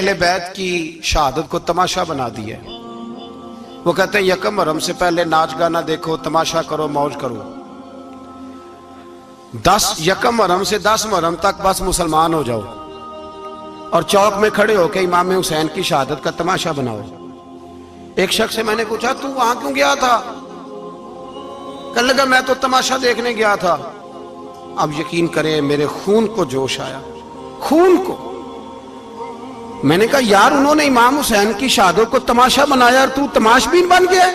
اہل بیت کی شہادت کو تماشا بنا دیا ہے۔ وہ کہتے ہیں یکم محرم سے پہلے ناچ گانا دیکھو، تماشا کرو، موج کرو۔ 10 یکم محرم سے 10 محرم تک بس مسلمان ہو جاؤ اور چوک میں کھڑے ہو کے امام حسین کی شہادت کا تماشا بناؤ۔ ایک شخص سے میں نے پوچھا تو وہاں کیوں گیا تھا؟ کہنے لگا میں تو تماشا دیکھنے گیا تھا۔ اب یقین کریں میرے خون کو جوش آیا، خون کو۔ میں نے کہا یار انہوں نے امام حسین کی شہادت کو تماشا بنایا اور تو تماش بین بن گیا،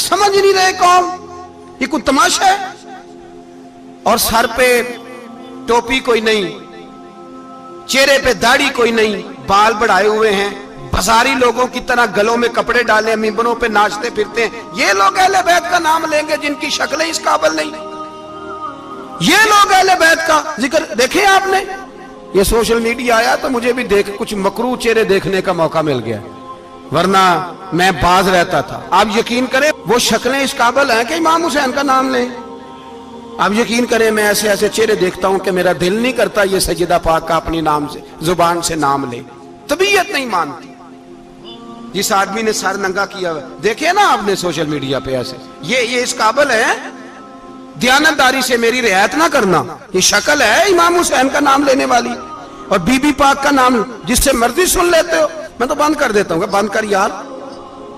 سمجھ نہیں رہے قوم یہ کوئی تماشا ہے؟ اور سر پہ ٹوپی کوئی نہیں، چہرے پہ داڑھی کوئی نہیں، بال بڑھائے ہوئے ہیں، بازاری لوگوں کی طرح گلوں میں کپڑے ڈالے، ممبروں پہ ناچتے پھرتے ہیں۔ یہ لوگ اہل بیت کا نام لیں گے جن کی شکلیں اس قابل نہیں؟ یہ لوگ اہل بیت کا ذکر دیکھیں آپ نے؟ یہ سوشل میڈیا آیا تو مجھے بھی کچھ مکروہ چہرے دیکھنے کا موقع مل گیا، ورنہ میں باز رہتا تھا۔ آپ یقین کریں وہ شکلیں اس قابل ہیں کہ امام حسین کا نام لیں؟ آپ یقین کریں میں ایسے ایسے چہرے دیکھتا ہوں کہ میرا دل نہیں کرتا یہ سیدہ پاک کا اپنی نام سے زبان سے نام لے، طبیعت نہیں مانتی۔ جس آدمی نے سر ننگا کیا ہوا دیکھے نا آپ نے سوشل میڈیا پہ، ایسے یہ اس قابل ہے دیانتداری سے میری رعایت نہ کرنا؟ یہ شکل ہے امام حسین کا نام لینے والی؟ اور بی بی پاک کا نام جس سے مرضی سن لیتے ہو؟ میں تو بند کر دیتا ہوں، بند کر یار،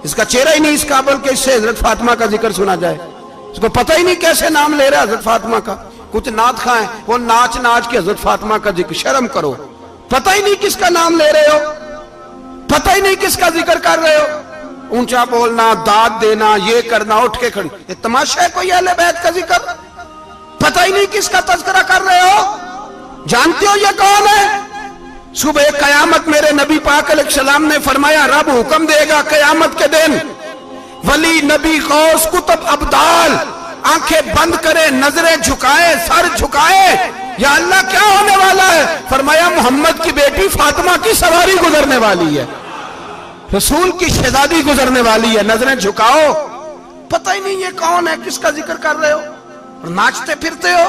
اس کا چہرہ ہی نہیں اس قابل کہ اس سے حضرت فاطمہ کا ذکر سنا جائے۔ اس کو پتہ ہی نہیں کیسے نام لے رہا حضرت فاطمہ کا۔ کچھ نعت خواہیں وہ ناچ ناچ کے حضرت فاطمہ کا ذکر، شرم کرو۔ پتہ ہی نہیں کس کا نام لے رہے ہو، پتہ ہی نہیں کس کا ذکر کر رہے ہو، اونچا بولنا، داد دینا، یہ کرنا، اٹھ کے کھڑی، یہ تماشا ہے کوئی اہل بیت کا ذکر؟ پتہ ہی نہیں کس کا تذکرہ کر رہے ہو؟ جانتے ہو یہ کون ہے؟ صبح قیامت میرے نبی پاک علیہ السلام نے فرمایا رب حکم دے گا قیامت کے دن، ولی، نبی، غوث، کتب، ابدال آنکھیں بند کرے، نظریں جھکائے، سر جھکائے، یا اللہ کیا ہونے والا ہے؟ فرمایا محمد کی بیٹی فاطمہ کی سواری گزرنے والی ہے، رسول کی شہزادی گزرنے والی ہے، نظریں جھکاؤ۔ پتہ ہی نہیں یہ کون ہے، کس کا ذکر کر رہے ہو، اور ناچتے پھرتے ہو،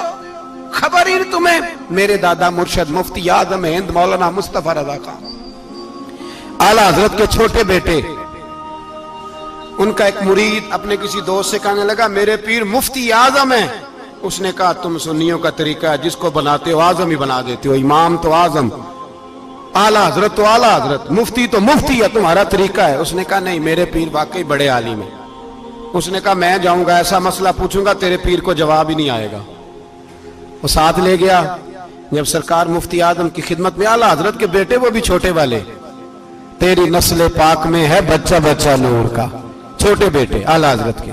خبر ہی نہیں تمہیں۔ میرے دادا مرشد مفتی اعظم ہند مولانا مصطفیٰ رضا خان اعلیٰ حضرت کے چھوٹے بیٹے، ان کا ایک مرید اپنے کسی دوست سے کہنے لگا میرے پیر مفتی اعظم ہیں۔ اس نے کہا تم سنیوں کا طریقہ ہے جس کو بناتے ہو اعظم ہی بنا دیتے ہو، امام تو اعظم، اعلیٰ حضرت تو اعلیٰ حضرت، مفتی تو مفتی ہے، تمہارا طریقہ ہے۔ اس نے کہا نہیں میرے پیر واقعی بڑے عالم ہیں۔ اس نے کہا میں جاؤں گا ایسا مسئلہ پوچھوں گا تیرے پیر کو جواب ہی نہیں آئے گا۔ وہ ساتھ لے گیا، جب سرکار مفتی اعظم کی خدمت میں، اعلیٰ حضرت کے بیٹے وہ بھی چھوٹے والے، تیری نسل پاک میں ہے بچہ بچہ نور کا، چھوٹے بیٹے اعلیٰ حضرت کے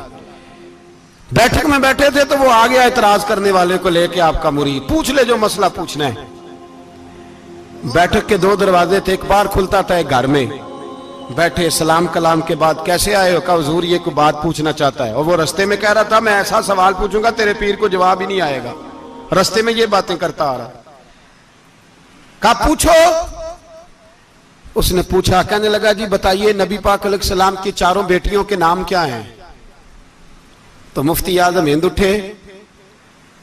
بیٹھک میں بیٹھے تھے تو وہ آ گیا اعتراض کرنے والے کو لے کے، آپ کا مرید پوچھ لے جو مسئلہ پوچھنا ہے۔ بیٹھک کے 2 دروازے تھے، ایک بار کھلتا تھا ایک گھر میں بیٹھے، سلام کلام کے بعد کیسے آئے ہو؟ کہا حضور یہ کوئی بات پوچھنا چاہتا ہے، اور وہ رستے میں کہہ رہا تھا میں ایسا سوال پوچھوں گا تیرے پیر کو جواب ہی نہیں آئے گا، رستے میں یہ باتیں کرتا آ رہا۔ کہا پوچھو۔ اس نے پوچھا، کہنے لگا جی بتائیے نبی پاک علیہ السلام کی 4 بیٹیوں کے نام کیا ہیں؟ تو مفتی اعظم ہند اٹھے،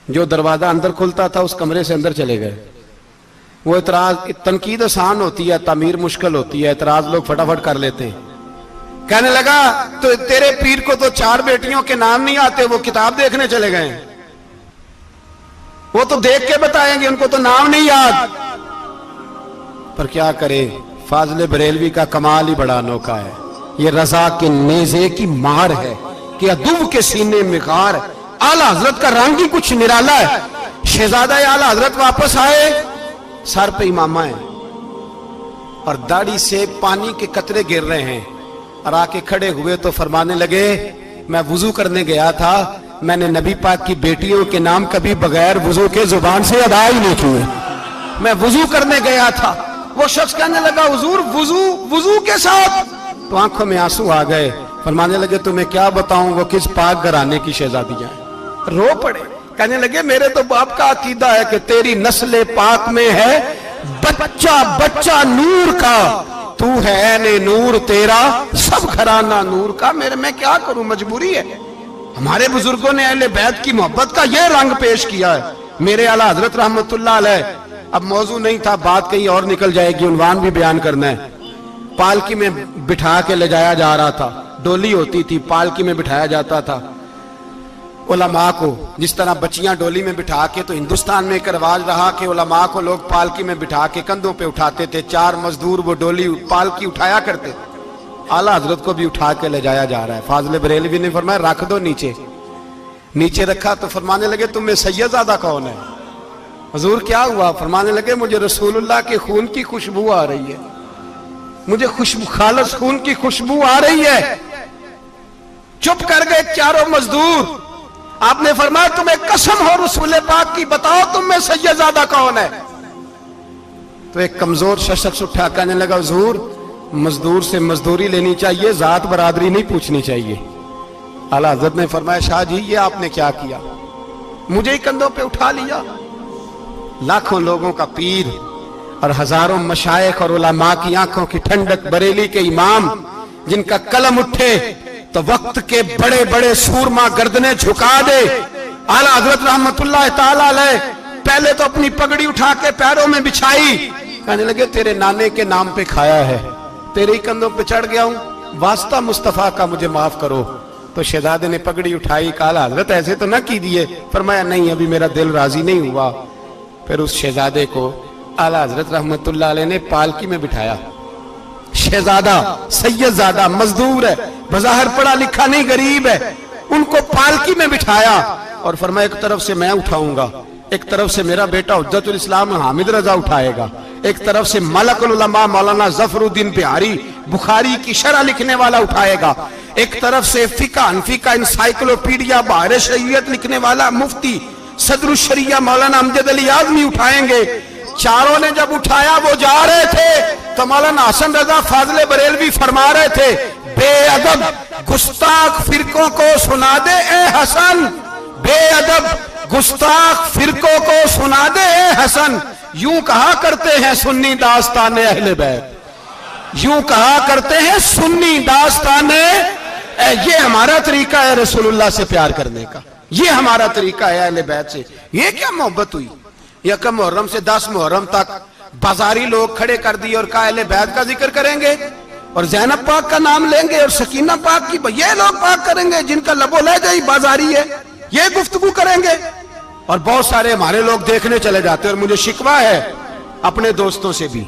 جو دروازہ اندر کھلتا تھا اس کمرے سے اندر چلے گئے۔ وہ اعتراض، تنقید آسان ہوتی ہے، تعمیر مشکل ہوتی ہے، اعتراض لوگ فٹافٹ کر لیتے ہیں۔ کہنے لگا تو تیرے پیر کو تو 4 بیٹیوں کے نام نہیں آتے، وہ کتاب دیکھنے چلے گئے ہیں، وہ تو دیکھ کے بتائیں گے، ان کو تو نام نہیں یاد۔ پر کیا کرے، فاضل بریلوی کا کمال ہی بڑا انوکھا ہے، یہ رضا کے نیزے کی مار ہے کہ عدو کے سینے میں غار۔ اعلیٰ حضرت کا رنگ ہی کچھ نرالا ہے۔ شہزادہ اعلیٰ حضرت واپس آئے، سر پہ امامہ ہے اور داڑھی سے پانی کے قطرے گر رہے ہیں، اور آ کے کھڑے ہوئے تو فرمانے لگے میں وضو کرنے گیا تھا، میں نے نبی پاک کی بیٹیوں کے نام کبھی بغیر وضو کے زبان سے ادا ہی نہیں کیے، میں وضو کرنے گیا تھا۔ وہ شخص کہنے لگا حضور وضو کے ساتھ؟ تو آنکھوں میں آنسو آ گئے، فرمانے لگے تمہیں کیا بتاؤں وہ کس پاک گھرانے کی شہزادیاں ہیں۔ رو پڑے، کہنے لگے میرے تو باپ کا عقیدہ ہے کہ تیری نسل پاک میں ہے بچہ بچہ نور کا، تو ہے عین نور تیرا سب گھرانہ نور کا۔ میں کیا کروں، مجبوری ہے۔ ہمارے بزرگوں نے اہل بیت کی محبت کا یہ رنگ پیش کیا ہے۔ میرے اعلیٰ حضرت رحمت اللہ علیہ اب موضوع نہیں تھا، بات کہیں اور نکل جائے گی، عنوان بھی بیان کرنا ہے۔ پالکی میں بٹھا کے لے جایا جا رہا تھا، ڈولی ہوتی تھی، پالکی میں بٹھایا جاتا تھا علماء کو، جس طرح بچیاں ڈولی میں بٹھا کے، تو ہندوستان میں ایک رواج رہا کہ علماء کو لوگ پالکی میں بٹھا کے کندھوں پہ اٹھاتے تھے، 4 مزدور وہ ڈولی پالکی اٹھایا کرتے تھے۔ اعلیٰ حضرت کو بھی اٹھا کے لے جایا جا رہا ہے۔ فاضل بریلوی نے فرمایا رکھ دو نیچے، نیچے رکھا تو فرمانے لگے تم میں سید زادہ کون ہے؟ حضور کیا ہوا؟ فرمانے لگے مجھے رسول اللہ کے خون کی خوشبو آ رہی ہے، مجھے خالص خون کی خوشبو آ رہی ہے۔ چپ کر گئے چاروں مزدور۔ آپ نے فرمایا تمہیں قسم ہو رسول پاک کی، بتاؤ تم میں سید زادہ کون ہے؟ تو ایک کمزور شخص اٹھا کہنے لگا حضور مزدور سے مزدوری لینی چاہیے، ذات برادری نہیں پوچھنی چاہیے۔ اعلیٰ حضرت نے فرمایا شاہ جی یہ آپ نے کیا کیا؟ مجھے ہی کندھوں پہ اٹھا لیا۔ لاکھوں لوگوں کا پیر اور ہزاروں مشائخ اور علماء کی آنکھوں کی ٹھنڈک، بریلی کے امام جن کا قلم اٹھے تو وقت کے بڑے بڑے سورما گردنیں جھکا دے۔ اعلیٰ حضرت رحمت اللہ تعالی علیہ پہلے تو اپنی پگڑی اٹھا کے پیروں میں بچھائی، کہنے لگے تیرے نانے کے نام پہ کھایا ہے، تیرے ہی کندھوں پہ چڑھ گیا ہوں، واسطہ مصطفیٰ کا مجھے معاف کرو۔ تو شہزادے نے پگڑی اٹھائی، کہا اعلیٰ حضرت ایسے تو نہ کیجیے۔ فرمایا نہیں ابھی میرا دل راضی نہیں ہوا۔ پھر اس شہزادے کو اعلیٰ حضرت رحمت اللہ علیہ نے پالکی میں بٹھایا۔ شہزادہ سید زادہ مزدور ہے، بظاہر پڑھا لکھا نہیں، غریب ہے، ان کو پالکی میں بٹھایا اور فرمایا ایک طرف سے میں اٹھاؤں گا، ایک طرف سے میرا بیٹا حجت الاسلام حامد رضا اٹھائے گا، ایک طرف سے ملک العلماء مولانا ظفر الدین بہاری بخاری کی شرح لکھنے والا اٹھائے گا، ایک طرف سے فقہ حنفی کا انسائیکلوپیڈیا بحر شریعت لکھنے والا مفتی صدر الشریعہ مولانا امجد علی اعظمی اٹھائیں گے۔ چاروں نے جب اٹھایا وہ جا رہے تھے تو مولانا حسن رضا فاضل بریلوی فرما رہے تھے بے ادب گستاخ فرقوں کو سنا دے اے حسن، بے ادب گستاخ فرقوں کو سنا دے اے حسن، یوں کہا کرتے ہیں سنی داستان اہل بیت، یوں کہا کرتے ہیں سنی داستان، یہ ہمارا طریقہ ہے رسول اللہ سے پیار کرنے کا، یہ ہمارا طریقہ ہے اہل بیت سے۔ یہ کیا محبت ہوئی؟ یکم محرم سے 10 محرم تک بازاری لوگ کھڑے کر دی اور کہا اہل بیت کا ذکر کریں گے اور زینب پاک کا نام لیں گے اور سکینہ پاک کی، یہ لوگ پاک کریں گے جن کا لب و لہجہ ہی بازاری ہے، یہ گفتگو کریں گے۔ اور بہت سارے ہمارے لوگ دیکھنے چلے جاتے ہیں، اور مجھے شکوہ ہے اپنے دوستوں سے بھی،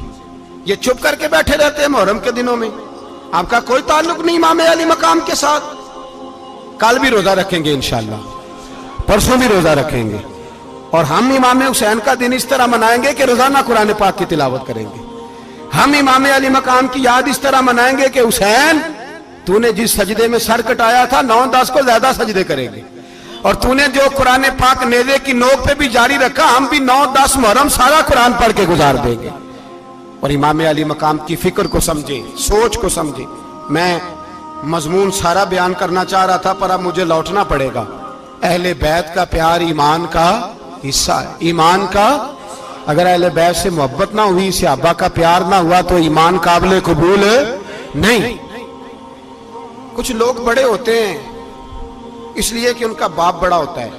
یہ چپ کر کے بیٹھے رہتے ہیں محرم کے دنوں میں، آپ کا کوئی تعلق نہیں امام علی مقام کے ساتھ۔ کل بھی روزہ رکھیں گے انشاءاللہ، پرسوں بھی روزہ رکھیں گے، اور ہم امام حسین کا دن اس طرح منائیں گے کہ روزانہ قرآن پاک کی تلاوت کریں گے۔ ہم امام علی مقام کی یاد اس طرح منائیں گے کہ حسین تو نے جس سجدے میں سر کٹایا تھا 9-10 کو زیادہ سجدے کریں گے، اور تو نے جو قرآن پاک نیزے کی نوک پہ بھی جاری رکھا، ہم بھی 9-10 محرم سارا قرآن پڑھ کے گزار دیں گے۔ اور امام علی مقام کی فکر کو سمجھے، سوچ کو سمجھے۔ میں مضمون سارا بیان کرنا چاہ رہا تھا پر اب مجھے لوٹنا پڑے گا۔ اہل بیت کا پیار ایمان کا حصہ ہے، ایمان کا، اگر اہل بیت سے محبت نہ ہوئی، صحابہ کا پیار نہ ہوا تو ایمان قابل قبول نہیں۔ کچھ لوگ بڑے ہوتے ہیں اس لیے کہ ان کا باپ بڑا ہوتا ہے،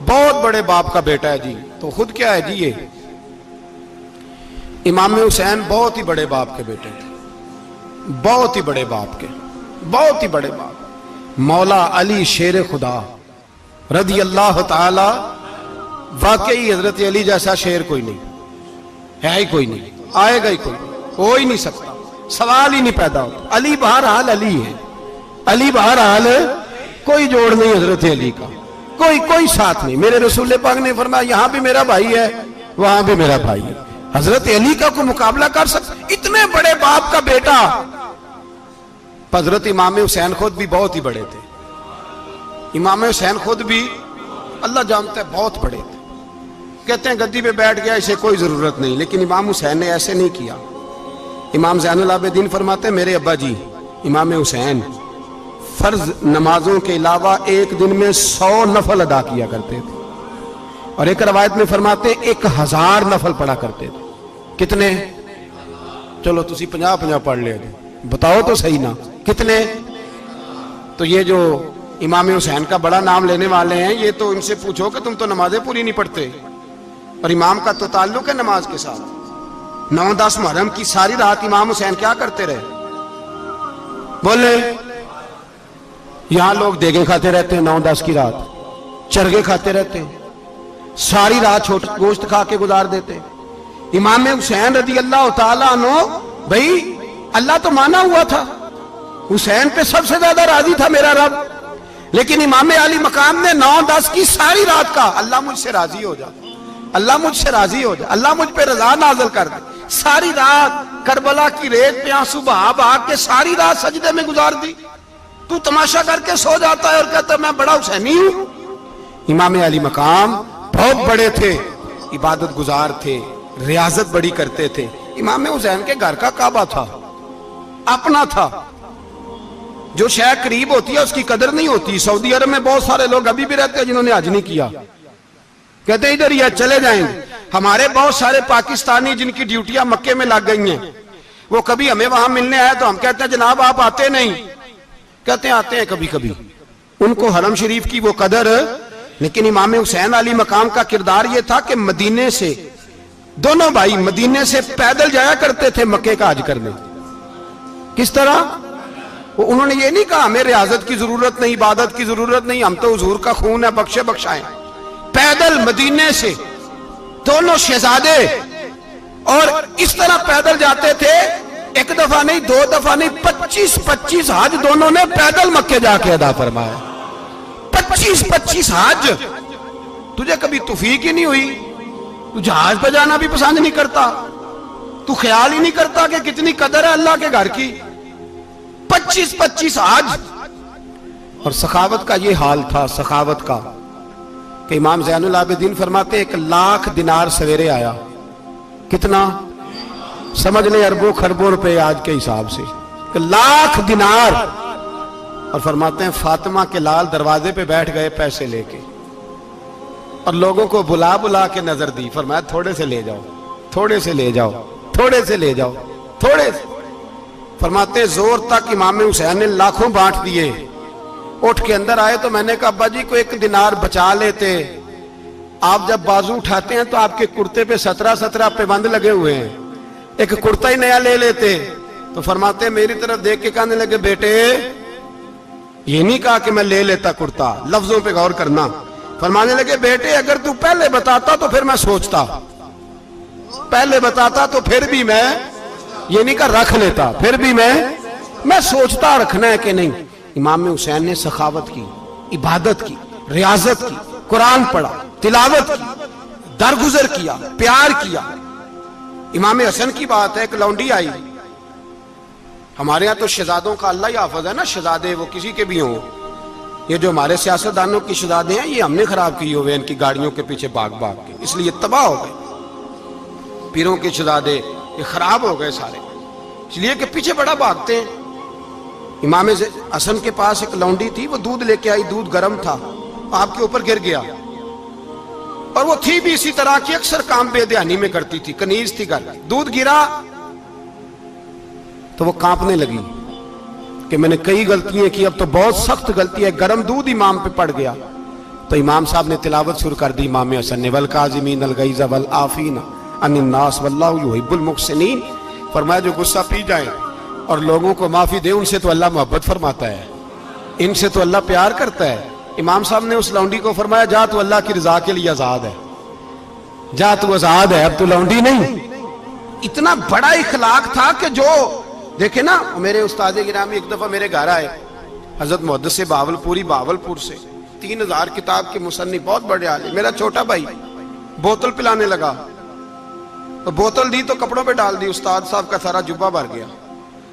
بہت بڑے باپ کا بیٹا ہے جی، تو خود کیا ہے جی، یہ امام حسین بہت ہی بڑے باپ کے بیٹے تھے، بہت ہی بڑے باپ کے، بہت ہی بڑے باپ، مولا علی شیر خدا رضی اللہ تعالی، واقعی حضرت علی جیسا شیر کوئی نہیں ہے، ہی کوئی نہیں، آئے گا ہی کوئی نہیں، ہو ہی نہیں سکتا، سوال ہی نہیں پیدا ہوتا۔ علی بہرحال علی ہے، علی بہرحال کوئی جوڑ نہیں حضرت علی کا، کوئی ساتھ نہیں۔ میرے رسول پاک نے فرمایا یہاں بھی میرا بھائی ہے وہاں بھی میرا بھائی ہے، حضرت علی کا کوئی مقابلہ کر سکتا؟ اتنے بڑے باپ کا بیٹا۔ حضرت امام حسین خود بھی بہت ہی بڑے تھے، امام حسین خود بھی اللہ جانتا ہے بہت بڑے تھے، کہتے ہیں گدی پہ بیٹھ گیا اسے کوئی ضرورت نہیں، لیکن امام حسین نے ایسے نہیں کیا۔ امام زین العابدین فرماتے ہیں میرے ابا جی امام حسین فرض نمازوں کے علاوہ ایک دن میں 100 نفل ادا کیا کرتے تھے، اور ایک روایت میں فرماتے ہیں 1000 نفل پڑھا کرتے تھے۔ کتنے؟ چلو تسی 50 پڑھ لے، بتاؤ تو صحیح نا کتنے؟ تو یہ جو امام حسین کا بڑا نام لینے والے ہیں، یہ تو ان سے پوچھو کہ تم تو نمازیں پوری نہیں پڑھتے، اور امام کا تو تعلق ہے نماز کے ساتھ. 9-10 محرم کی ساری رات امام حسین کیا کرتے رہے؟ بولے. یہاں لوگ دیگیں کھاتے رہتے ہیں 9-10 کی رات, چرگے کھاتے رہتے ہیں, ساری رات گوشت کھا کے گزار دیتے. امام حسین رضی اللہ تعالیٰ عنہ, بھائی اللہ تو مانا ہوا تھا, حسین پہ سب سے زیادہ راضی تھا میرا رب, لیکن امام علی مقام نے 9-10 کی ساری رات کا اللہ مجھ سے راضی ہو جا, اللہ مجھ سے راضی ہو جا, اللہ مجھ پہ رضا نازل کر دے. ساری رات کربلا کی ریت پہ آنسو بہا بہا کے ساری رات سجدے میں گزار دی. تو تماشا کر کے سو جاتا ہے اور کہتا ہے میں بڑا حسینی ہوں. امام علی مقام بہت بڑے تھے, عبادت گزار تھے, ریاضت بڑی کرتے تھے. امام حسین کے گھر کا کعبہ تھا, اپنا تھا. جو شے قریب ہوتی ہے اس کی قدر نہیں ہوتی. سعودی عرب میں بہت سارے لوگ ابھی بھی رہتے ہیں جنہوں نے حج نہیں کیا, کہتے ہیں ادھر ہی چلے جائیں گے. ہمارے بہت سارے پاکستانی جن کی ڈیوٹیاں مکے میں لگ گئی ہیں, وہ کبھی ہمیں وہاں ملنے آئے تو ہم کہتے ہیں جناب آپ آتے نہیں, کہتے ہیں آتے ہیں کبھی کبھی. ان کو حرم شریف کی وہ قدر. لیکن امام حسین علی مقام کا کردار یہ تھا کہ مدینے سے, دونوں بھائی مدینے سے پیدل جایا کرتے تھے مکے کا حج کرنے. کس طرح؟ انہوں نے یہ نہیں کہا ہمیں ریاضت کی ضرورت نہیں, عبادت کی ضرورت نہیں, ہم تو حضور کا خون ہے, بخشے بخشائیں. پیدل مدینے سے دونوں شہزادے, اور اس طرح پیدل جاتے تھے. ایک دفعہ نہیں, 2 دفعہ نہیں, 25 حج دونوں نے پیدل مکے جا کے ادا فرمایا. 25 حج. تجھے کبھی توفیق ہی نہیں ہوئی؟ تو جہاز پہ جانا بھی پسند نہیں کرتا, تو خیال ہی نہیں کرتا کہ کتنی قدر ہے اللہ کے گھر کی. 25 حج. اور سخاوت کا یہ حال تھا, سخاوت کا, کہ امام زین العابدین فرماتے 1,00,000 دینار سویرے آیا. کتنا؟ سمجھ لیں اربوں خربوں روپے آج کے حساب سے. 1,00,000 دینار. اور فرماتے ہیں فاطمہ کے لال دروازے پہ بیٹھ گئے پیسے لے کے, اور لوگوں کو بلا بلا کے نظر دی. فرمایا تھوڑے سے لے جاؤ, تھوڑے سے لے جاؤ, تھوڑے سے لے جاؤ, تھوڑے سے. فرماتے زور تک امام حسین نے لاکھوں بانٹ دیے. اٹھ کے اندر آئے تو میں نے کہا ابا جی کو 1 دینار بچا لیتے. آپ جب بازو اٹھاتے ہیں تو آپ کے کرتے پہ 17 پہ بند لگے ہوئے ہیں, ایک کرتا ہی نیا لے لیتے. تو فرماتے میری طرف دیکھ کے کہنے لگے بیٹے یہ نہیں کہا کہ میں لے لیتا کرتا, لفظوں پہ غور کرنا. فرمانے لگے بیٹے اگر تو پہلے بتاتا تو پھر میں سوچتا, پہلے بتاتا تو پھر بھی میں یہ نہیں کہا رکھ لیتا, پھر بھی میں سوچتا رکھنا ہے کہ نہیں. امام حسین نے سخاوت کی, عبادت کی, ریاضت کی, قرآن پڑھا, تلاوت کی, درگزر کیا, پیار کیا. امام حسن کی بات ہے, ایک لونڈی آئی. ہمارے ہاں تو شہزادوں کا اللہ ہی حافظ ہے نا, شہزادے وہ کسی کے بھی ہوں. یہ جو ہمارے سیاستدانوں کی شہزادے ہیں یہ ہم نے خراب کیے ہوئے ان کی گاڑیوں کے پیچھے بھاگ بھاگ کے, اس لیے تباہ ہو گئے. پیروں کے شہزادے یہ خراب ہو گئے سارے, اس لیے کہ پیچھے بڑا بھاگتے ہیں. امام حسن کے پاس ایک لونڈی تھی, وہ دودھ لے کے آئی, دودھ گرم تھا, آپ کے اوپر گر گیا. اور وہ تھی بھی اسی طرح کی, اکثر کام بے دھیانی میں کرتی تھی, کنیز تھی گھر. دودھ گرا تو وہ کانپنے لگی کہ میں نے کئی غلطیاں کی, اب تو بہت سخت غلطی ہے. گرم دودھ امام پہ پڑ گیا. تو امام صاحب نے تلاوت شروع کر دی امام حسن نے, والکاظمین الغیظ والعافین عن الناس واللہ یحب المحسنین. فرمایا جو غصہ پی جائیں اور لوگوں کو معافی دے, ان سے تو اللہ محبت فرماتا ہے, ان سے تو اللہ پیار کرتا ہے. امام صاحب نے اس لونڈی کو فرمایا جا تو اللہ کی رضا کے لیے آزاد ہے, جا تو آزاد ہے, اب تو لونڈی نہیں. اتنا بڑا اخلاق تھا کہ جو دیکھیں نا. میرے استاد گرامی ایک دفعہ میرے گھر آئے, حضرت محدث سے باولپور سے, 3000 کتاب کے مصنف, بہت بڑے عالم. میرا چھوٹا بھائی بوتل پلانے لگا, تو بوتل دی تو کپڑوں پہ ڈال دی, استاد صاحب کا سارا جبہ بھر گیا.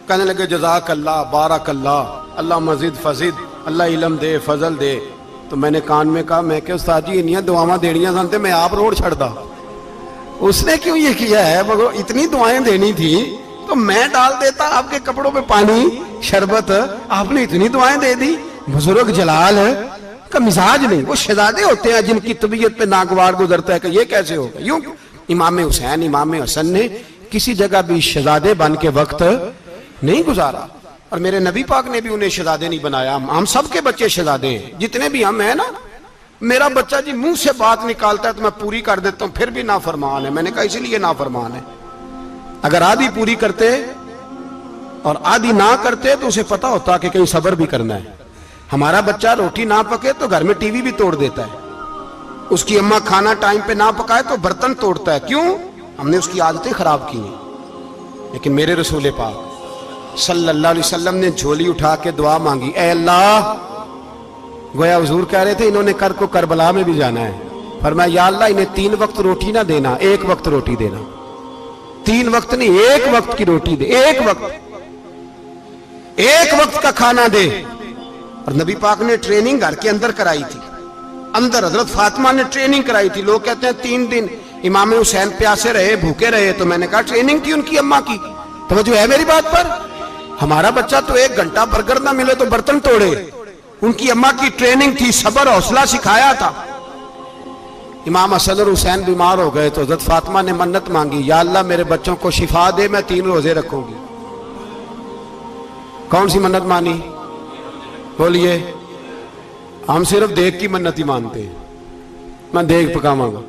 کہنے لگے جزاک اللہ, بارک اللہ, اللہ مزید فزید, اللہ علم دے, فضل دے. تو میں نے کان میں کہا, میں کہ استاد جی انیاں دعاواں دینیاں سنتے میں آپ روڑ چھڑ دا. اس نے کیوں یہ کیا ہے, مگر اتنی دعائیں دینی تھی تو میں ڈال دیتا آپ کے کپڑوں پہ پانی شربت, آپ نے اتنی دعائیں دے دی. بزرگ جلال کا مزاج نہیں. وہ شہزادے ہوتے ہیں جن کی طبیعت پہ ناگوار گزرتا ہے کہ یہ کیسے ہوگا. یوں امام حسین امام حسن نے کسی جگہ بھی شہزادے بن کے وقت نہیں گزارا, اور میرے نبی پاک نے بھی انہیں شہزادے نہیں بنایا. ہم سب کے بچے شہزادے ہیں, جتنے بھی ہم ہیں نا, میرا بچہ جی منہ سے بات نکالتا ہے تو میں پوری کر دیتا ہوں، پھر بھی نافرمان ہے۔ میں نے کہا اسی لیے نافرمان ہے، اگر آدھی پوری کرتے اور آدھی نہ کرتے تو اسے پتا ہوتا کہ کہیں صبر بھی کرنا ہے۔ ہمارا بچہ روٹی نہ پکے تو گھر میں ٹی وی بھی توڑ دیتا ہے، اس کی اماں کھانا ٹائم پہ نہ پکائے تو برتن توڑتا ہے۔ کیوں؟ ہم نے اس کی عادتیں خراب کی ہیں۔ لیکن میرے رسول پاک صلی اللہ علیہ وسلم نے جھولی اٹھا کے دعا مانگی، اے اللہ، گویا حضور کہہ رہے تھے انہوں نے کر کو کربلا میں بھی جانا ہے، فرمایا یا اللہ انہیں 3 وقت روٹی نہ دینا، 1 وقت روٹی دینا، 3 وقت نہیں، 1 وقت کی روٹی دے، 1 وقت کا کھانا دے۔ اور نبی پاک نے ٹریننگ گھر کے اندر کرائی تھی، اندر حضرت فاطمہ نے ٹریننگ کرائی تھی۔ لوگ کہتے ہیں 3 دن امام حسین پیاسے رہے، بھوکے رہے، تو میں نے کہا ٹریننگ تھی ان کی اماں کی۔ توجہ ہے میری بات پر؟ ہمارا بچہ تو 1 گھنٹہ برگر نہ ملے تو برتن توڑے، ان کی اماں کی ٹریننگ تھی، صبر حوصلہ سکھایا تھا۔ امام حسن اور حسین بیمار ہو گئے تو حضرت فاطمہ نے منت مانگی، یا اللہ میرے بچوں کو شفا دے، میں 3 روزے رکھوں گی۔ کون سی منت مانی؟ بولیے۔ ہم صرف دیکھ کی منت ہی مانتے ہیں، میں دیکھ پکاواں گا۔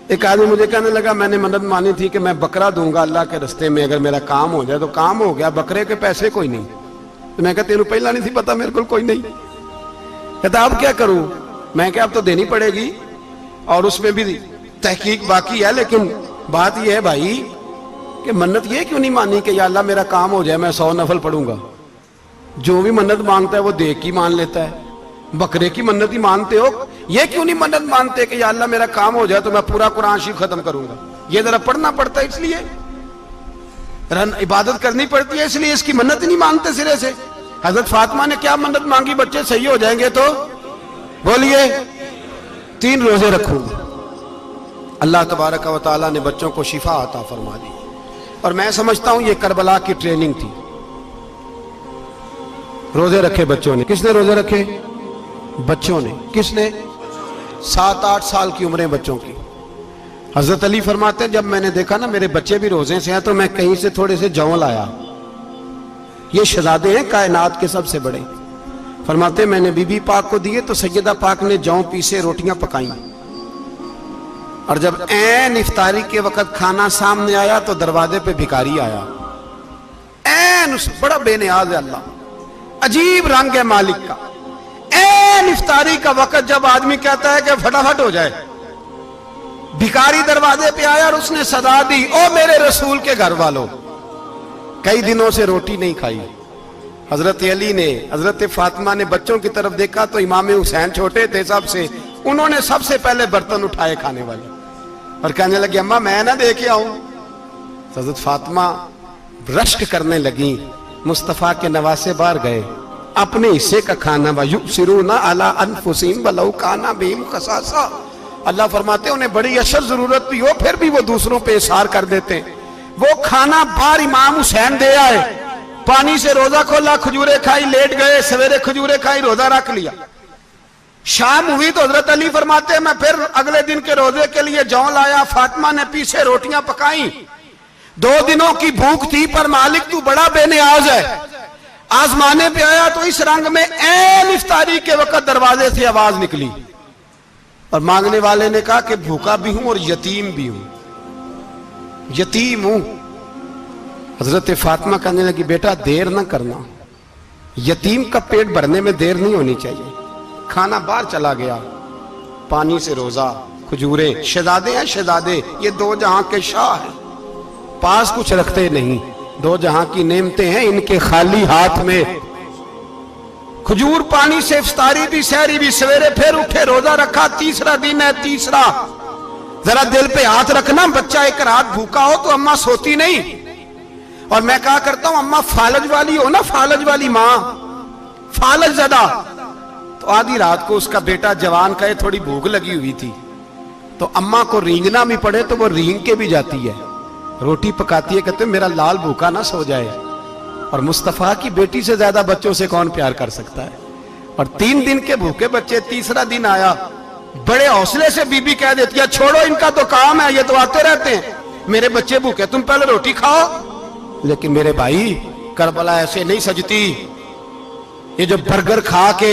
ایک آدمی مجھے کہنے لگا میں نے منت مانی تھی کہ میں بکرا دوں گا اللہ کے رستے میں، اگر میرا کام ہو جائے، تو کام ہو گیا، بکرے کے پیسے کوئی نہیں۔ تو میں کہا تینوں پہلا نہیں تھی پتا، میرے کو کوئی نہیں۔ کہتا اب کیا کروں؟ میں کہا اب تو دینی پڑے گی، اور اس میں بھی تحقیق باقی ہے، لیکن بات یہ ہے بھائی کہ منت یہ کیوں نہیں مانی کہ یا اللہ میرا کام ہو جائے، میں 100 نفل پڑھوں گا۔ جو بھی منت مانگتا ہے وہ دیکھ کی مان لیتا ہے، بکرے کی منت ہی مانتے ہو، یہ کیوں نہیں منت مانتے کہ یا اللہ میرا کام ہو جائے تو میں پورا قرآن شریف ختم کروں گا؟ یہ ذرا پڑھنا پڑتا ہے، اس لیے عبادت کرنی پڑتی ہے، اس لیے اس کی منت ہی نہیں مانتے سرے سے۔ حضرت فاطمہ نے کیا منت مانگی؟ بچے صحیح ہو جائیں گے تو بولیے 3 روزے رکھوں گا۔ اللہ تبارک و تعالیٰ نے بچوں کو شفا عطا فرما دی، اور میں سمجھتا ہوں یہ کربلا کی ٹریننگ تھی۔ روزے رکھے بچوں نے، کس نے روزے رکھے؟ بچوں نے۔ کس نے؟ 7-8 سال کی عمریں بچوں کی۔ حضرت علی فرماتے ہیں جب میں نے دیکھا نا میرے بچے بھی روزے سے ہیں تو میں کہیں سے تھوڑے سے جوں لایا، یہ شہزادے ہیں کائنات کے سب سے بڑے۔ فرماتے ہیں میں نے بی بی پاک کو دیے تو سیدہ پاک نے جوں پیسے روٹیاں پکائیں، اور جب عین افطاری کے وقت کھانا سامنے آیا تو دروازے پہ بھکاری آیا، عین بڑا بے نیاز ہے اللہ، عجیب رنگ ہے مالک کا۔ عین افطاری کا وقت جب آدمی کہتا ہے کہ فٹافٹ ہو جائے، بھکاری دروازے پہ آیا اور اس نے صدا دی، او میرے رسول کے گھر والوں، کئی دنوں سے روٹی نہیں کھائی۔ حضرت علی نے، حضرت فاطمہ نے بچوں کی طرف دیکھا تو امام حسین چھوٹے تھے سب سے، انہوں نے سب سے پہلے برتن اٹھائے کھانے والے، اور کہنے لگے اماں میں نہ دے کے آؤں؟ حضرت فاطمہ رشک کرنے لگیں، مصطفیٰ کے نواسے باہر گئے، اپنے حصے کا کھانا وَيُؤْثِرُونَ عَلَىٰ أَنفُسِهِمْ وَلَوْ كَانَ بِهِمْ خَصَاصَةٌ، اللہ فرماتے ہیں انہیں بڑی اشد ضرورت بھی ہو پھر بھی وہ دوسروں پہ اثار کر دیتے ہیں۔ وہ کھانا باہر امام حسین دے آئے، پانی سے روزہ کھولا، کھجورے کھائی، لیٹ گئے، سویرے کھجورے کھائی، روزہ رکھ لیا۔ شام ہوئی تو حضرت علی فرماتے ہیں میں پھر اگلے دن کے روزے کے لیے جوں لایا، فاطمہ نے پیچھے روٹیاں پکائیں۔ 2 دنوں کی بھوک تھی پر مالک تو بڑا بے نیاز ہے، آزمانے پہ آیا تو اس رنگ میں عین افطاری کے وقت دروازے سے آواز نکلی، اور مانگنے والے نے کہا کہ بھوکا بھی ہوں اور یتیم بھی ہوں، یتیم ہوں۔ حضرت فاطمہ کہنے لگی بیٹا دیر نہ کرنا، یتیم کا پیٹ بھرنے میں دیر نہیں ہونی چاہیے۔ کھانا باہر چلا گیا، پانی سے روزہ، کھجورے، شہزادے ہیں شہزادے، یہ 2 جہاں کے شاہ ہیں، پاس کچھ رکھتے نہیں، 2 جہاں کی نعمتیں ہیں ان کے خالی ہاتھ میں۔ کھجور پانی سے افطاری بھی، سحری بھی، سویرے پھر اٹھے روزہ رکھا، تیسرا دن ہے، تیسرا۔ ذرا دل پہ ہاتھ رکھنا، بچہ ایک رات بھوکا ہو تو اماں سوتی نہیں، اور میں کہا کرتا ہوں اماں فالج والی ہو نا، فالج والی ماں، فالج زدہ، تو آدھی رات کو اس کا بیٹا جوان کہے تھوڑی بھوک لگی ہوئی تھی، تو اماں کو رینگنا بھی پڑے تو وہ رینگ کے بھی جاتی ہے، روٹی پکاتی ہے، کہتے ہیں میرا لال بھوکا نہ سو جائے۔ اور مصطفیٰ کی بیٹی سے زیادہ بچوں سے کون پیار کر سکتا ہے؟ اور 3 دن کے بھوکے بچے، تیسرا دن آیا، بڑے حوصلے سے بی بی کہہ دیتی ہے چھوڑو ان کا تو کام ہے، یہ تو آتے رہتے ہیں، میرے بچے بھوکے تم پہلے روٹی کھاؤ۔ لیکن میرے بھائی کربلا ایسے نہیں سجتی، یہ جو برگر کھا کے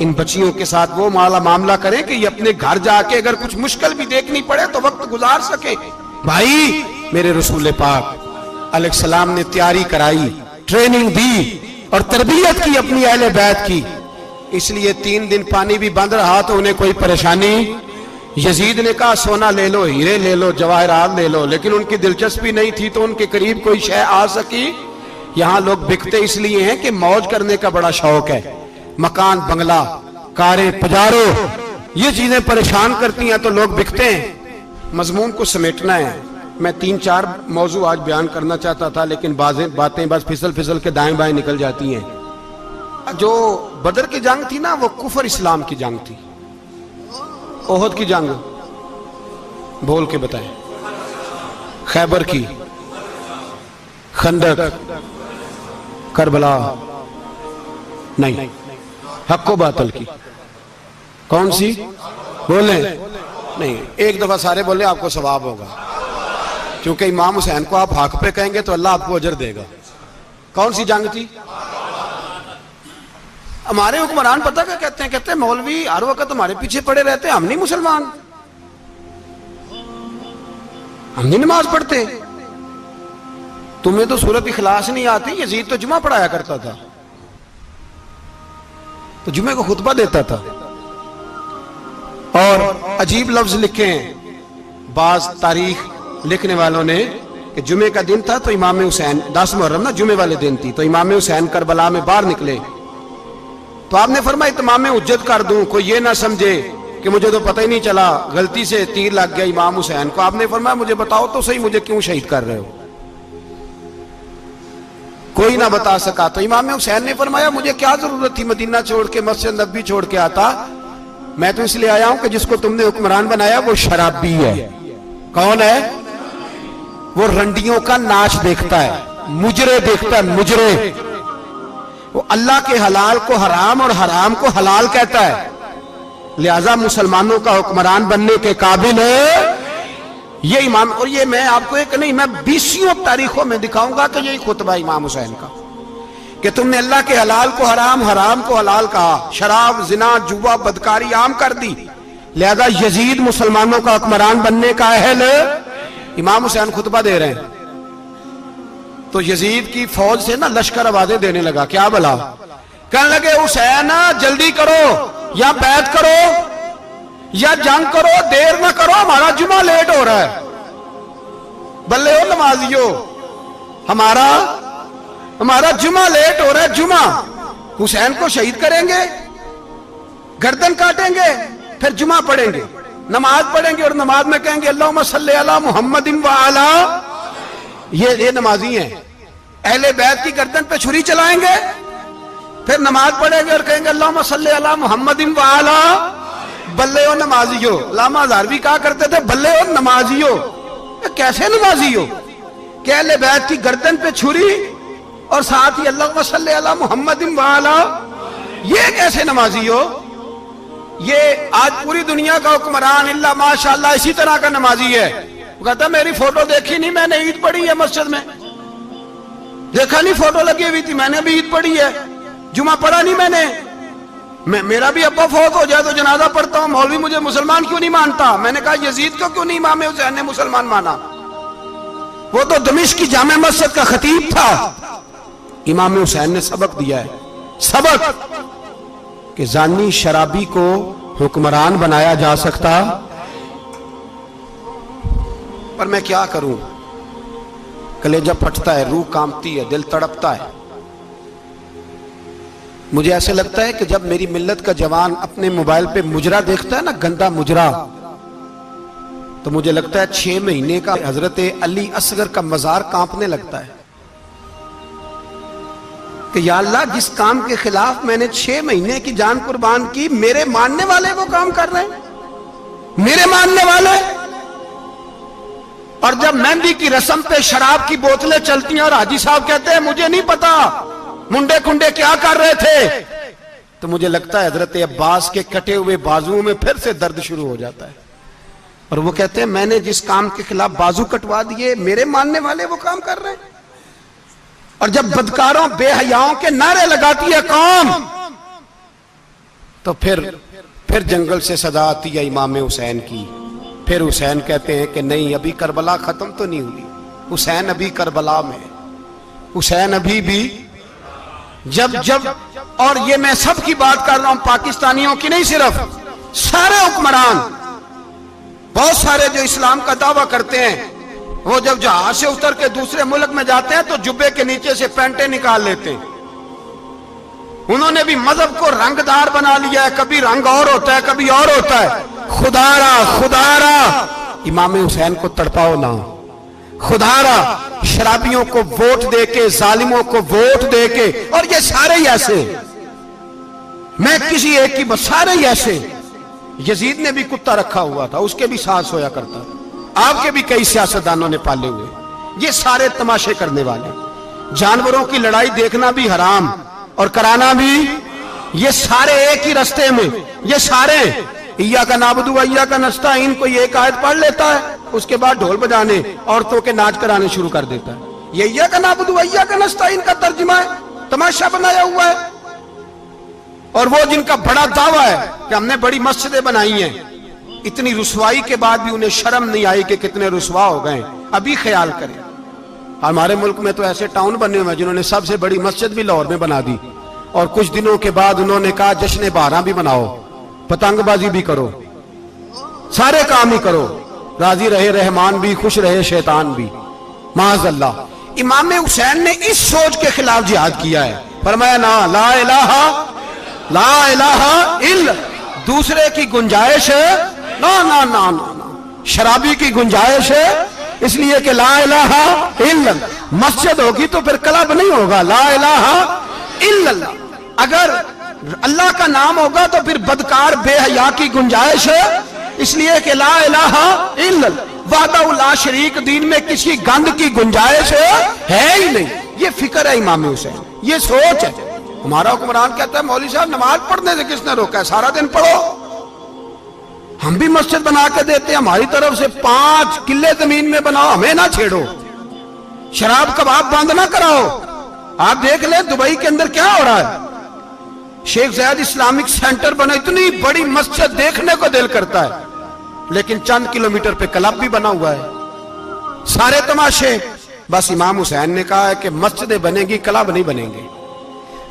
ان بچیوں کے ساتھ وہ معاملہ کریں کہ یہ اپنے گھر جا کے اگر کچھ مشکل بھی دیکھنی پڑے تو وقت گزار سکے. بھائی میرے رسول پاک علیہ السلام نے تیاری کرائی، ٹریننگ دی اور تربیت کی اپنی اہل بیت کی، اس لیے 3 دن پانی بھی بند رہا تو انہیں کوئی پریشانی. یزید نے کہا سونا لے لو، ہیرے لے لو، جواہرات لے لو، لیکن ان کی دلچسپی نہیں تھی تو ان کے قریب کوئی شے آ سکی. یہاں لوگ بکتے اس لیے ہیں کہ موج کرنے کا بڑا شوق ہے، مکان بنگلہ کاریں پجارو یہ چیزیں پریشان کرتی ہیں تو لوگ بکتے ہیں. مضمون کو سمیٹنا ہے. میں 3-4 موضوع آج بیان کرنا چاہتا تھا لیکن باتیں بس پھسل کے دائیں بائیں نکل جاتی ہیں. جو بدر کی جنگ تھی نا وہ کفر اسلام کی جنگ تھی. احد کی جنگ بول کے بتائیں. خیبر کی، خندق، کربلا نہیں، حق و باطل کی. کون سی بولیں؟ نہیں، ایک دفعہ سارے بولیں آپ کو ثواب ہوگا، کیونکہ امام حسین کو آپ حق پہ کہیں گے تو اللہ آپ کو اجر دے گا. کون سی جنگ تھی؟ ہمارے حکمران پتہ کیا کہتے ہیں مولوی ہر وقت ہمارے پیچھے پڑے رہتے ہیں، ہم نہیں مسلمان، ہم نہیں نماز پڑھتے. تمہیں تو سورۃ اخلاص نہیں آتی. یزید تو جمعہ پڑھایا کرتا تھا، تو جمعے کو خطبہ دیتا تھا. اور عجیب لفظ لکھے ہیں بعض تاریخ لکھنے والوں نے کہ جمعے کا دن تھا تو امام حسین 10 محرم نا جمعے والے دن تھی، تو امام حسین کربلا میں باہر نکلے تو آپ نے فرمایا اتمام حجت کر دوں، کوئی یہ نہ سمجھے کہ مجھے تو پتہ ہی نہیں چلا غلطی سے تیر لگ گیا امام حسین کو. آپ نے فرمایا مجھے بتاؤ تو صحیح مجھے کیوں شہید کر رہے ہو؟ کوئی نہ بتا سکا. تو امام حسین نے فرمایا مجھے کیا ضرورت تھی مدینہ چھوڑ کے مسجد نبوی چھوڑ کے آتا، میں تو اس لیے آیا ہوں کہ جس کو تم نے حکمران بنایا وہ شرابی ہے. کون ہے؟ وہ رنڈیوں کا ناچ دیکھتا ہے، مجرے دیکھتا ہے، مجرے. وہ اللہ کے حلال کو حرام اور حرام کو حلال کہتا ہے، لہذا مسلمانوں کا حکمران بننے کے قابل ہے یہ امام. اور یہ میں آپ کو ایک نہیں، میں 20 تاریخوں میں دکھاؤں گا کہ یہی خطبہ امام حسین کا کہ تم نے اللہ کے حلال کو حرام، حرام کو حلال کہا، شراب، زنا، جوا، بدکاری عام کر دی، لہذا یزید مسلمانوں کا حکمران بننے کا اہل. امام حسین خطبہ دے رہے ہیں تو یزید کی فوج سے نا لشکر آوازیں دینے لگا. کیا بلا؟ کہنے لگے حسین جلدی کرو، یا بیعت کرو یا جنگ کرو، دیر نہ کرو، ہمارا جمعہ لیٹ ہو رہا ہے. بلے ہو نمازیو، ہمارا جمعہ لیٹ ہو رہا ہے. جمعہ حسین کو شہید کریں گے، گردن کاٹیں گے، پھر جمعہ پڑھیں گے، نماز پڑھیں گے اور نماز میں کہیں گے اللہم صلی علی محمد وعلا. یہ نمازی ہیں. اہل بیت کی گردن پہ چھری چلائیں گے، پھر نماز پڑھیں گے اور کہیں گے اللہم صلی علی محمد وعلا. بلے ہو نمازیو. علامہ ہزاروی کہا کرتے تھے بلے ہو نمازیو. کیسے نمازی ہو کہ اہل بیت کی گردن پہ چھری اور ساتھ ہی اللہم صلی علی محمد وعلا؟ یہ کیسے نمازی ہو؟ یہ آج پوری دنیا کا حکمران اللہ ماشاءاللہ اسی طرح کا نمازی ہے. وہ کہتا میری فوٹو دیکھی نہیں، میں نے عید پڑھی ہے مسجد میں، دیکھا نہیں فوٹو لگی ہوئی تھی، میں نے بھی عید پڑھی ہے، جمعہ پڑھا نہیں میں نے. میرا بھی ابا فوت ہو جائے تو جنازہ پڑھتا ہوں، مولوی مجھے مسلمان کیوں نہیں مانتا؟ میں نے کہا یزید کو کیوں نہیں امام حسین نے مسلمان مانا؟ وہ تو دمشق کی جامع مسجد کا خطیب تھا. امام حسین نے سبق دیا ہے، سبق کہ زانی شرابی کو حکمران بنایا جا سکتا. پر میں کیا کروں، کلیجہ پھٹتا ہے، روح کانپتی ہے، دل تڑپتا ہے. مجھے ایسے لگتا ہے کہ جب میری ملت کا جوان اپنے موبائل پہ مجرا دیکھتا ہے نا، گندا مجرا، تو مجھے لگتا ہے 6 مہینے کا حضرت علی اصغر کا مزار کانپنے لگتا ہے کہ یا اللہ جس کام کے خلاف میں نے 6 مہینے کی جان قربان کی، میرے ماننے والے وہ کام کر رہے ہیں، میرے ماننے والے. اور جب مہندی کی رسم پہ شراب کی بوتلیں چلتی ہیں اور حاجی صاحب کہتے ہیں مجھے نہیں پتا منڈے کنڈے کیا کر رہے تھے، تو مجھے لگتا ہے حضرت عباس کے کٹے ہوئے بازوؤں میں پھر سے درد شروع ہو جاتا ہے. اور وہ کہتے ہیں میں نے جس کام کے خلاف بازو کٹوا دیے، میرے ماننے والے وہ کام کر رہے ہیں. اور جب بدکاروں بے حیاؤں کے نعرے لگاتی ہے قوم، تو پھر جنگل سے صدا آتی ہے امام حسین کی. پھر حسین کہتے ہیں کہ نہیں، ابھی کربلا ختم تو نہیں ہوئی، حسین ابھی کربلا میں، حسین ابھی بھی جب اور یہ میں سب کی بات کر رہا ہوں، پاکستانیوں کی نہیں، صرف سارے حکمران، بہت سارے جو اسلام کا دعویٰ کرتے ہیں، وہ جب جہاز سے اتر کے دوسرے ملک میں جاتے ہیں تو جبے کے نیچے سے پینٹیں نکال لیتے ہیں. انہوں نے بھی مذہب کو رنگدار بنا لیا ہے، کبھی رنگ اور ہوتا ہے کبھی اور ہوتا ہے. خدا را امام حسین کو تڑپاؤ نہ، خدا را شرابیوں کو ووٹ دے کے، ظالموں کو ووٹ دے کے، اور یہ سارے ہی ایسے، میں کسی ایک کی بس، سارے ہی ایسے. یزید نے بھی کتا رکھا ہوا تھا، اس کے بھی ساتھ سویا کرتا، آپ کے بھی کئی سیاستدانوں نے پالے ہوئے. یہ سارے تماشے کرنے والے، جانوروں کی لڑائی دیکھنا بھی حرام اور کرانا بھی، یہ سارے ایک ہی رستے میں، یہ سارے ایاک نعبد و ایاک نستعین کو یہ ایک آیت پڑھ لیتا ہے، اس کے بعد ڈھول بجانے، عورتوں کے ناچ کرانے شروع کر دیتا ہے. یہ ایاک نعبد و ایاک نستعین کا ترجمہ ہے، تماشا بنایا ہوا ہے. اور وہ جن کا بڑا دعویٰ ہے کہ ہم نے بڑی مسجدیں بنائی ہیں، اتنی رسوائی کے بعد بھی انہیں شرم نہیں آئی کہ کتنے رسوا ہو گئے. ابھی خیال کریں، ہمارے ملک میں تو ایسے ٹاؤن بنے ہوئے ہیں جنہوں نے سب سے بڑی مسجد بھی لاہور میں بنا دی، اور کچھ دنوں کے بعد انہوں نے کہا جشن بہاراں بھی بناؤ، پتنگ بازی بھی کرو، سارے کام ہی کرو، راضی رہے رحمان بھی، خوش رہے شیطان بھی. معاذ اللہ. امام حسین نے اس سوچ کے خلاف جہاد کیا ہے، فرمایا نا لا الہ الا، دوسرے کی گنجائش ہے نا، شرابی کی گنجائش ہے، اس لیے کہ لا الہ الا، مسجد ہوگی تو پھر کلب نہیں ہوگا، لا الہ الا اللہ. اگر اللہ کا نام ہوگا تو پھر بدکار بے حیا کی گنجائش ہے، اس لیے کہ لا الہ الا اللہ، وحدہ لا شریک، دین میں کسی گند کی گنجائش ہے ہی نہیں. یہ فکر ہے امام حسین، یہ سوچ ہے. ہمارا حکمران کہتا ہے مولوی صاحب نماز پڑھنے سے کس نے روکا ہے، سارا دن پڑھو. ہم بھی مسجد بنا کے دیتے ہیں، ہماری طرف سے 5 کلے زمین میں بناؤ، ہمیں نہ چھیڑو. شراب کباب بند نہ کراؤ. آپ دیکھ لیں دبئی کے اندر کیا ہو رہا ہے، شیخ زید اسلامک سینٹر بنا، اتنی بڑی مسجد دیکھنے کو دل کرتا ہے، لیکن چند کلومیٹر پہ کلب بھی بنا ہوا ہے، سارے تماشے. بس امام حسین نے کہا ہے کہ مسجدیں بنے گی، کلب نہیں بنیں گے.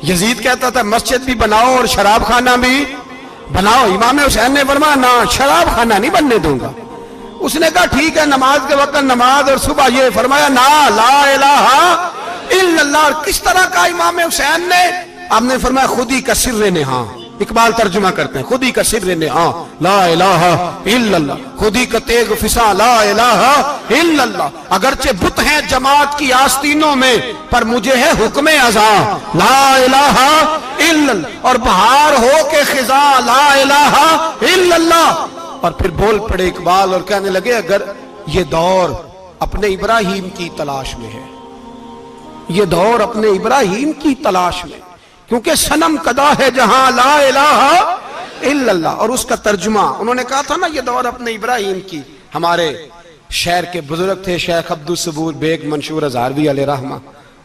یزید کہتا تھا مسجد بھی بناؤ اور شراب خانہ بھی بناؤ. امام حسین نے فرمایا نہ، شراب خانہ نہیں بننے دوں گا. اس نے کہا ٹھیک ہے، نماز کے وقت نماز اور صبح یہ. فرمایا نا لا الہ الا اللہ. اور کس طرح کا امام حسین نے، آپ نے فرمایا خودی کا سر نہاں. اقبال ترجمہ کرتے ہیں خودی کا سر نہاں لا الہ الا اللہ، خودی کا تیغ فساں لا الہ الا اللہ. اگرچہ بت ہیں جماعت کی آستینوں میں، پر مجھے ہے حکم ازاں لا الہ الا اللہ. اور بہار ہو کے خزاں لا الہ الا اللہ. اور پھر بول پڑے اقبال اور کہنے لگے اگر یہ دور اپنے ابراہیم کی تلاش میں ہے، یہ دور اپنے ابراہیم کی تلاش میں، کیونکہ صنم کدا ہے جہاں لا الہ الا اللہ. اور اس کا ترجمہ انہوں نے کہا تھا نا یہ دور اپنے ابراہیم کی. ہمارے شہر کے بزرگ تھے شیخ عبدالصبور بیگ منشور ہزاروی علیہ رحمہ،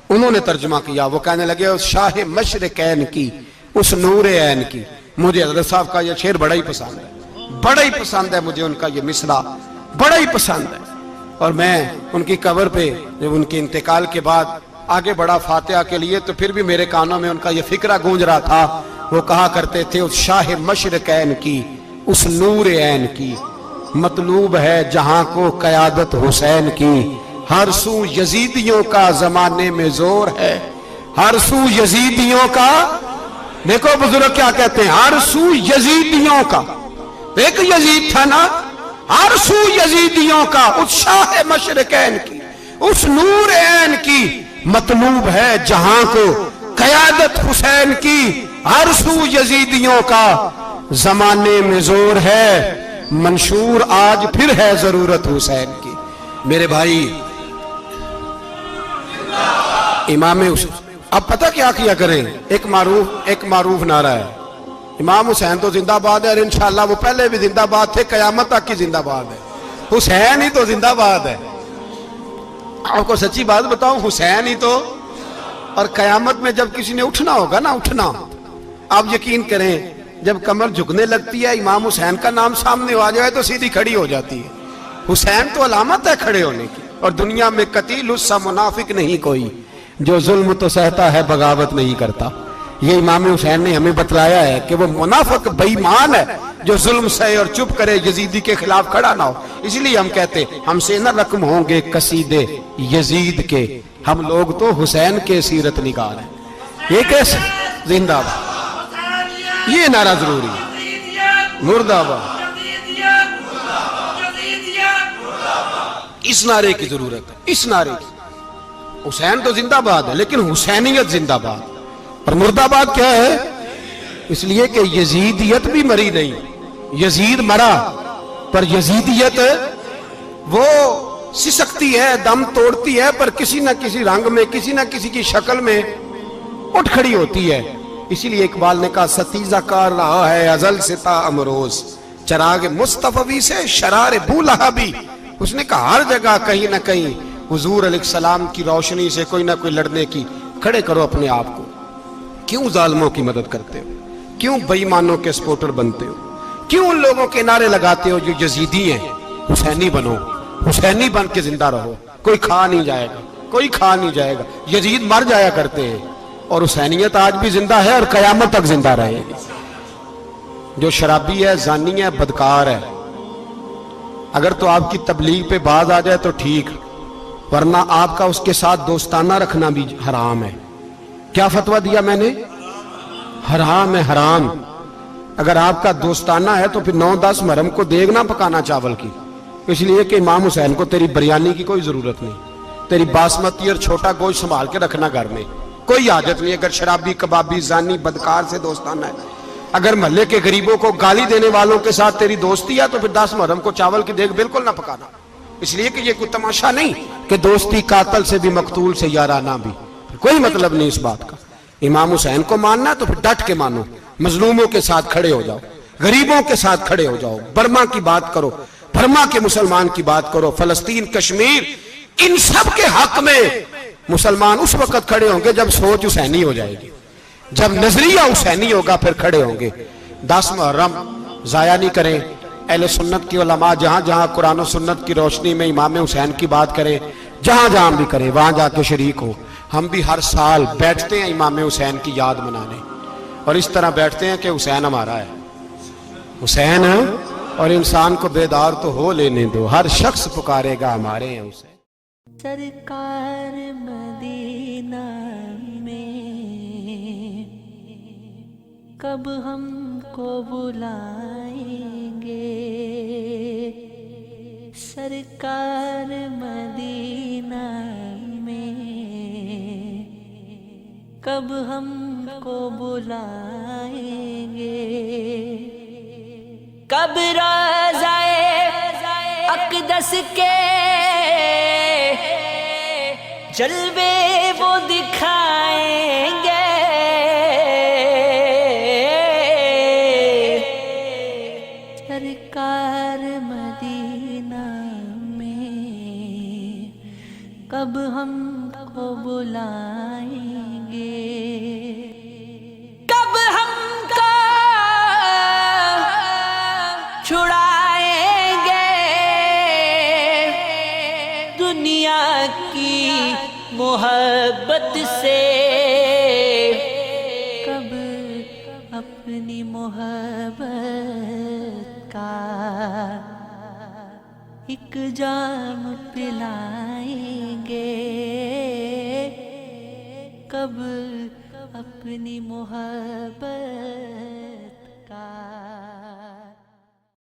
انہوں نے ترجمہ کیا. وہ کہنے لگے اس شاہ مشرقین کی، اس نور عین کی. مجھے حضرت صاحب کا یہ شعر بڑا ہی پسند ہے، بڑا ہی پسند ہے مجھے ان کا یہ مصرع بڑا ہی پسند ہے. اور میں ان کی قبر پہ جب ان کے انتقال کے بعد آگے بڑا فاتحہ کے لیے، تو پھر بھی میرے کانوں میں ان کا یہ فکرہ گونج رہا تھا. وہ کہا کرتے تھے اس شاہ مشرقین کی، اس نور عین کی، مطلوب ہے جہاں کو قیادت حسین کی. ہر سو یزیدیوں کا زمانے میں زور ہے، ہر سو یزیدیوں کا. دیکھو بزرگ کیا کہتے ہیں، ہر سو یزیدیوں کا. ایک یزید تھا نا، ہر سو یزیدیوں کا، اس شاہ مشرقین کی، اس نور عین کی، مطلوب ہے جہاں کو قیادت حسین کی. ہر سو یزیدیوں کا زمانے میں زور ہے، منشور آج پھر ہے ضرورت حسین کی. میرے بھائی امام حسین، اب پتہ کیا کیا کریں، ایک معروف نعرہ ہے امام حسین تو زندہ باد ہے، اور انشاءاللہ وہ پہلے بھی زندہ باد تھے، قیامت تک کی زندہ باد ہے. حسین ہی تو زندہ باد ہے. آپ کو سچی بات بتاؤں، حسین ہی تو. اور قیامت میں جب کسی نے اٹھنا ہوگا نا، اٹھنا، آپ یقین کریں جب کمر جھکنے لگتی ہے امام حسین کا نام سامنے آ جائے تو سیدھی کھڑی ہو جاتی ہے. حسین تو علامت ہے کھڑے ہونے کی. اور دنیا میں قتیل اس سا منافق نہیں کوئی جو ظلم تو سہتا ہے بغاوت نہیں کرتا. یہ امام حسین نے ہمیں بتلایا ہے کہ وہ منافق بے ایمان ہے جو ظلم سہے اور چپ کرے، یزیدی کے خلاف کھڑا نہ ہو. اس لیے ہم کہتے ہم سے نہ رقم ہوں گے قصیدے یزید کے، ہم لوگ تو حسین کے سیرت نگار ہیں. یہ کیسے زندہ باد، یہ نعرہ ضروری ہے. مردہ آباد، اس نعرے کی ضرورت ہے. اس نعرے کی حسین تو زندہ باد ہے لیکن حسینیت زندہ باد. اور مردہ آباد کیا ہے؟ اس لیے کہ یزیدیت بھی مری نہیں. یزید مرا پر یزیدیت وہ سسکتی ہے، دم توڑتی ہے، پر کسی نہ کسی رنگ میں، کسی نہ کسی کی شکل میں اٹھ کھڑی ہوتی ہے. اسی لیے اقبال نے کہا ستیزہ کار رہا ہے ازل سے تا امروز، چراغ مصطفی سے شرار بولہا بھی. اس نے کہا ہر جگہ کہیں نہ کہیں حضور علیہ السلام کی روشنی سے کوئی نہ کوئی لڑنے کی. کھڑے کرو اپنے آپ کو. کیوں ظالموں کی مدد کرتے ہو؟ کیوں بے ایمانوں کے سپورٹر بنتے ہو؟ کیوں ان لوگوں کے نعرے لگاتے ہو جو یزیدی ہیں؟ حسینی بنو، حسینی بن کے زندہ رہو. کوئی کھا نہیں جائے گا، کوئی کھا نہیں جائے گا. یزید مر جایا کرتے ہیں اور حسینیت آج بھی زندہ ہے اور قیامت تک زندہ رہے گی. جو شرابی ہے، زانی ہے، بدکار ہے، اگر تو آپ کی تبلیغ پہ باز آ جائے تو ٹھیک، ورنہ آپ کا اس کے ساتھ دوستانہ رکھنا بھی حرام ہے. کیا فتویٰ دیا میں نے؟ حرام ہے، حرام. اگر آپ کا دوستانہ ہے تو پھر 9-10 محرم کو دیگ نہ پکانا چاول کی، اس لیے کہ امام حسین کو تیری بریانی کی کوئی ضرورت نہیں. تیری باسمتی اور چھوٹا گوشت سنبھال کے رکھنا گھر میں، کوئی حاجت نہیں. اگر شرابی، کبابی، زانی، بدکار سے دوستانہ ہے، اگر محلے کے غریبوں کو گالی دینے والوں کے ساتھ تیری دوستی ہے تو پھر 10 محرم کو چاول کی دیگ بالکل نہ پکانا. اس لیے کہ یہ کوئی تماشا نہیں کہ دوستی قاتل سے بھی مقتول سے یارانہ بھی. کوئی مطلب نہیں اس بات کا. امام حسین کو ماننا ہے تو پھر ڈٹ کے مانو. مظلوموں کے ساتھ کھڑے ہو جاؤ، غریبوں کے ساتھ کھڑے ہو جاؤ. برما کی بات کرو، برما کے مسلمان کی بات کرو، فلسطین، کشمیر، ان سب کے حق میں مسلمان اس وقت کھڑے ہوں گے جب سوچ حسینی ہو جائے گی، جب نظریہ حسینی ہوگا پھر کھڑے ہوں گے. 10 محرم ضائع نہیں کریں. اہل سنت کی علماء جہاں جہاں قرآن و سنت کی روشنی میں امام حسین کی بات کریں، جہاں جہاں بھی کریں وہاں جا کے شریک ہو. ہم بھی ہر سال بیٹھتے ہیں امام حسین کی یاد منانے، اور اس طرح بیٹھتے ہیں کہ حسین ہمارا ہے، حسین ہے. اور انسان کو بیدار تو ہو لینے دو، ہر شخص پکارے گا ہمارے ہیں حسین. سرکار مدینہ میں کب ہم کو بلائیں گے؟ سرکار مدینہ میں کب ہم کو بلائیں گے؟ کب روضہ اقدس کے جلوے وہ دکھائیں گے؟ سرکار مدینہ میں کب ہم کو بلائیں گے؟ کب ہم کو چھڑائیں گے دنیا کی محبت سے؟ کب اپنی محبت کا ایک جام پلائیں گے؟ کب اپنی محبت